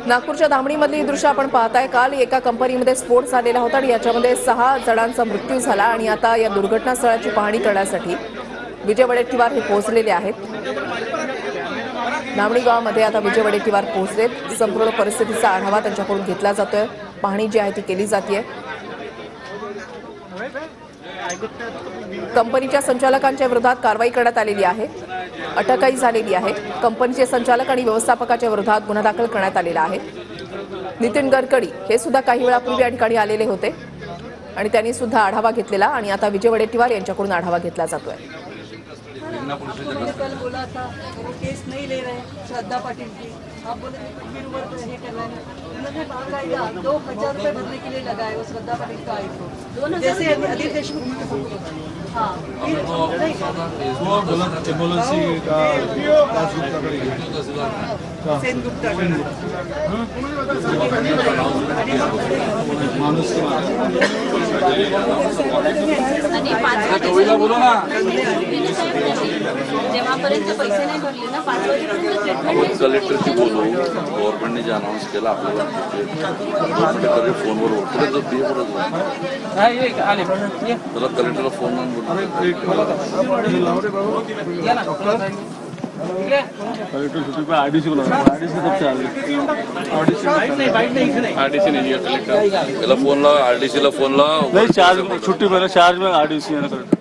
नागपूरच्या धामणीमधली दृश्य आपण पाहताय। काल एका कंपनीमध्ये स्फोट झालेला होता आणि याच्यामध्ये 6 जणांचा मृत्यू झाला आणि आता या दुर्घटनास्थळाची पाहणी करण्यासाठी विजय वडेट्टीवार हे पोहोचलेले आहेत। धामणी गावामध्ये आता विजय वडेट्टीवार पोहोचलेत। संपूर्ण परिस्थितीचा आढावा त्यांच्याकडून घेतला जातोय। पाहणी जी आहे ती केली जाते। कंपनीच्या संचालकांच्या विरोधात कारवाई करण्यात आलेली आहे। अटकही झालेली आहे। कंपनीचे संचालक आणि व्यवस्थापकाच्या विरोधात गुन्हा दाखल करण्यात आलेला आहे। नितीन गडकरी हे सुद्धा काही वेळापूर्वी या ठिकाणी आलेले होते आणि त्यांनी सुद्धा आढावा घेतलेला आणि आता विजय वडेट्टीवार यांच्याकडून आढावा घेतला जातोय। कल बोला था वो केस नहीं ले रहे श्रद्धा पाटिल की, आप बोले फिर वो ये कर रहे हैं। उन्होंने बाकायदा 2000 रुपये भरने के लिए लगाए वो श्रद्धा पाटिल का आईफोन, जैसे अनिल देशमुख। हाँ जेव्हापर्यंत पैसे नाही भरले ना 5 वाजेपर्यंत ट्रीटमेंट कलेक्टरची बोलू गव्हर्नमेंटने जे अनाउन्स केलं आपल्याला फोनवर त्याला कलेक्टरला फोन कलेक्टर छुट्टी पे आरडीसी बुला आरडीसी कब से आ रही त्याला फोन ला आरडीसी ला फोन ला नहीं चार्ज छुट्टी पहले चार्ज में आरडीसी है ना कलेक्टर